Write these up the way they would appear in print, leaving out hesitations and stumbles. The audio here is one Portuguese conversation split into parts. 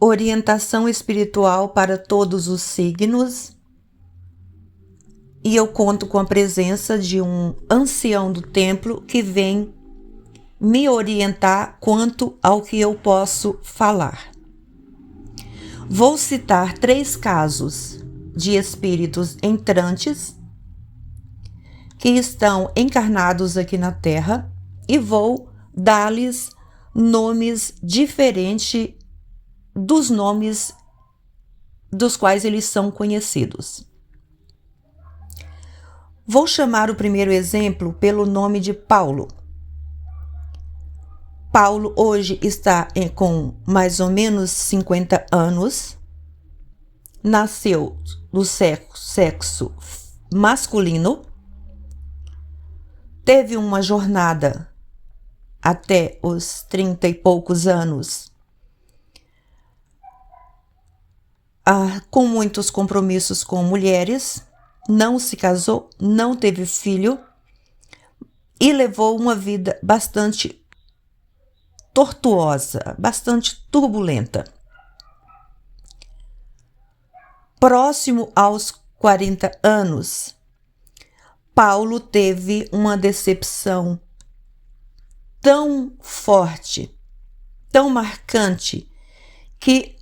orientação espiritual para todos os signos, e eu conto com a presença de um ancião do templo que vem me orientar quanto ao que eu posso falar. Vou citar 3 casos de espíritos entrantes que estão encarnados aqui na Terra e vou dar-lhes nomes diferentes dos nomes dos quais eles são conhecidos. Vou chamar o primeiro exemplo pelo nome de Paulo. Paulo hoje está com mais ou menos 50 anos, nasceu do sexo masculino, teve uma jornada até os 30 e poucos anos, com muitos compromissos com mulheres, não se casou, não teve filho e levou uma vida bastante tortuosa, bastante turbulenta. Próximo aos 40 anos, Paulo teve uma decepção tão forte, tão marcante, que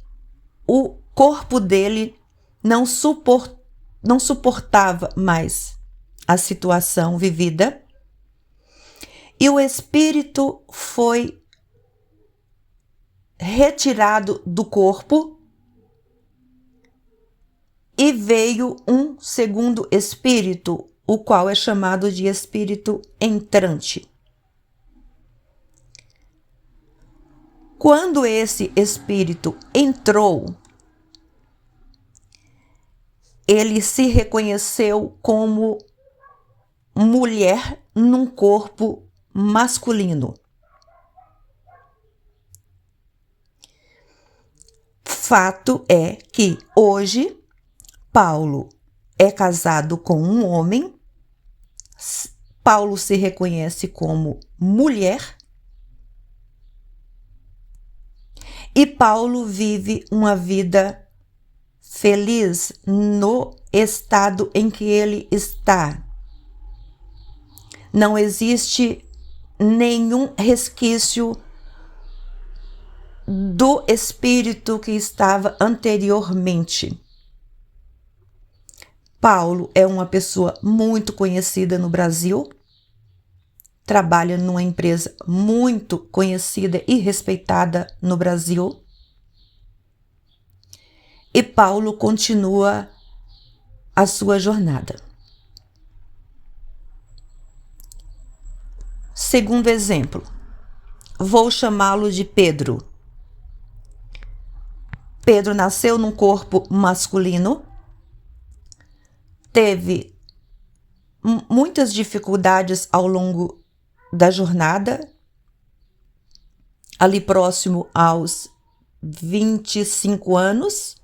o corpo dele não suportava mais a situação vivida e o espírito foi retirado do corpo e veio um segundo espírito, o qual é chamado de espírito entrante. Quando esse espírito entrou, ele se reconheceu como mulher num corpo masculino. Fato é que hoje Paulo é casado com um homem, Paulo se reconhece como mulher e Paulo vive uma vida feliz no estado em que ele está. Não existe nenhum resquício do espírito que estava anteriormente. Paulo é uma pessoa muito conhecida no Brasil, trabalha numa empresa muito conhecida e respeitada no Brasil. E Paulo continua a sua jornada. Segundo exemplo, vou chamá-lo de Pedro. Pedro nasceu num corpo masculino, teve muitas dificuldades ao longo da jornada, ali próximo aos 25 anos,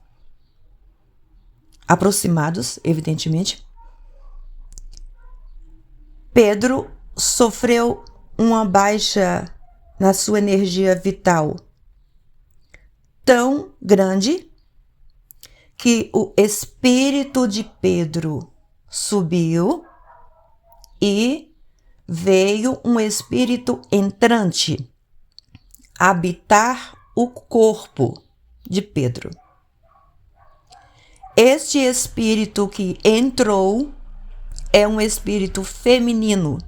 aproximados, evidentemente. Pedro sofreu uma baixa na sua energia vital tão grande que o espírito de Pedro subiu e veio um espírito entrante habitar o corpo de Pedro. Este espírito que entrou é um espírito feminino.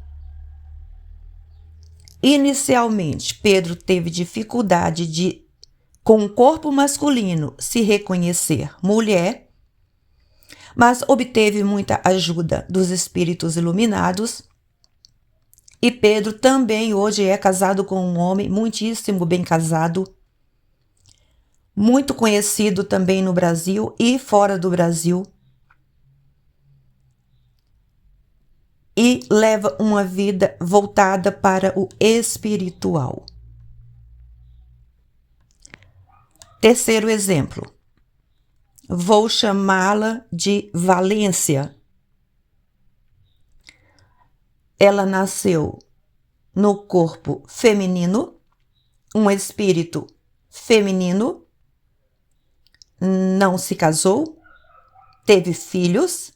Inicialmente, Pedro teve dificuldade de, com o corpo masculino, se reconhecer mulher, mas obteve muita ajuda dos espíritos iluminados. E Pedro também hoje é casado com um homem muitíssimo bem casado, muito conhecido também no Brasil e fora do Brasil, e leva uma vida voltada para o espiritual. Terceiro exemplo, vou chamá-la de Valência. Ela nasceu no corpo feminino, um espírito feminino, não se casou, teve filhos,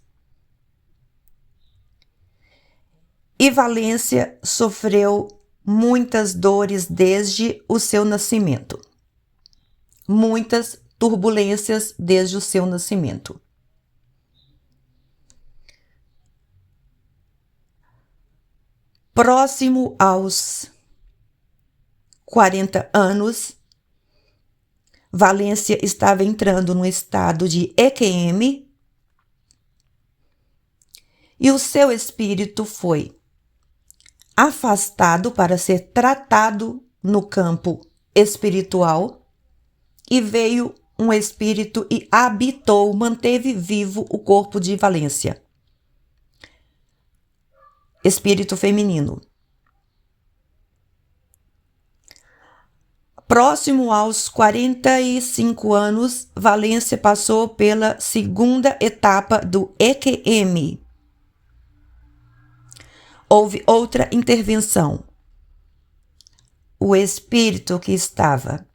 e Valência sofreu muitas dores desde o seu nascimento, muitas turbulências desde o seu nascimento. Próximo aos 40 anos, Valência estava entrando no estado de EQM e o seu espírito foi afastado para ser tratado no campo espiritual e veio um espírito e habitou, manteve vivo o corpo de Valência. Espírito feminino. Próximo aos 45 anos, Valência passou pela segunda etapa do EQM. Houve outra intervenção. O espírito que estava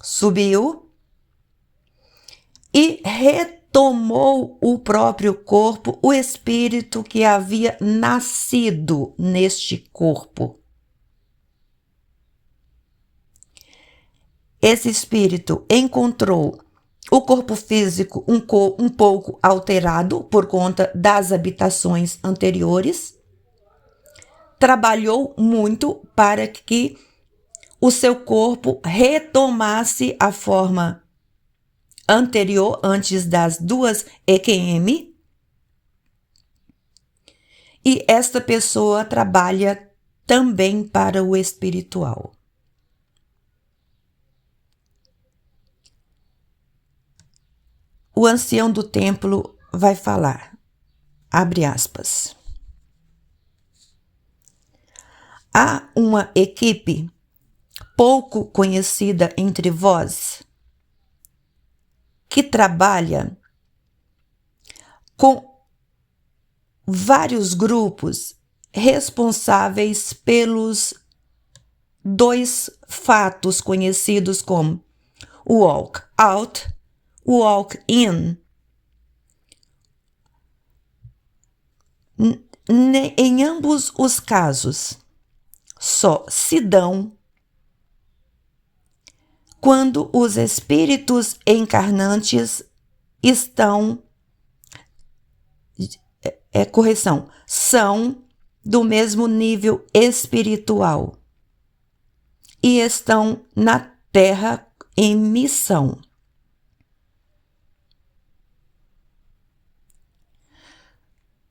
subiu e retomou o próprio corpo, o espírito que havia nascido neste corpo. Esse espírito encontrou o corpo físico um pouco alterado por conta das habitações anteriores. Trabalhou muito para que o seu corpo retomasse a forma anterior, antes das duas EQM. E esta pessoa trabalha também para o espiritual. O ancião do templo vai falar, abre aspas. Há uma equipe pouco conhecida entre vós que trabalha com vários grupos responsáveis pelos dois fatos conhecidos como walk out, walk in. Em ambos os casos, só se dão quando os espíritos encarnantes estão, são do mesmo nível espiritual e estão na Terra em missão.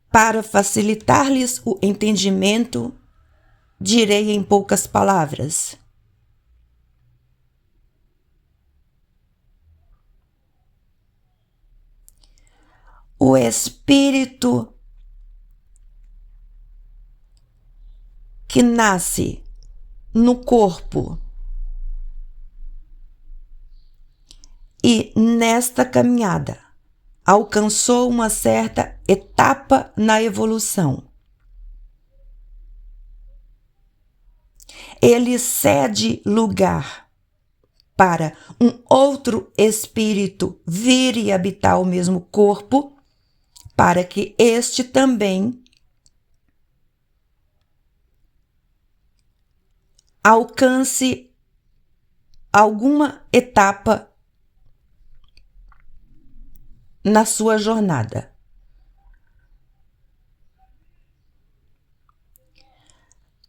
Para facilitar-lhes o entendimento, direi em poucas palavras. O espírito que nasce no corpo e nesta caminhada alcançou uma certa etapa na evolução. Ele cede lugar para um outro espírito vir e habitar o mesmo corpo, para que este também alcance alguma etapa na sua jornada.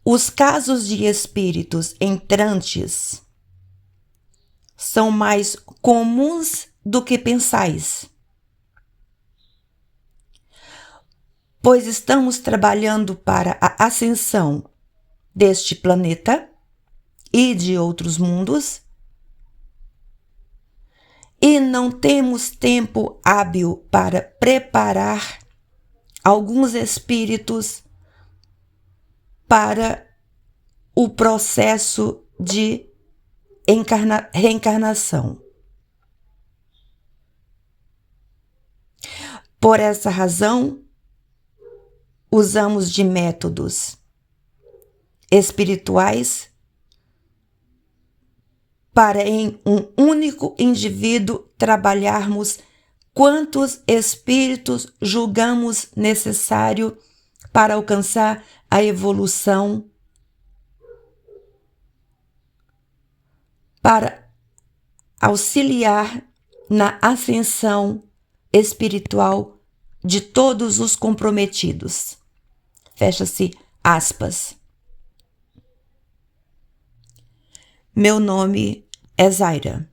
Os casos de espíritos entrantes são mais comuns do que pensais, pois estamos trabalhando para a ascensão deste planeta e de outros mundos, e não temos tempo hábil para preparar alguns espíritos para o processo de reencarnação. Por essa razão, usamos de métodos espirituais para em um único indivíduo trabalharmos quantos espíritos julgamos necessário para alcançar a evolução, para auxiliar na ascensão espiritual de todos os comprometidos. Fecha-se aspas. Meu nome é Zaira.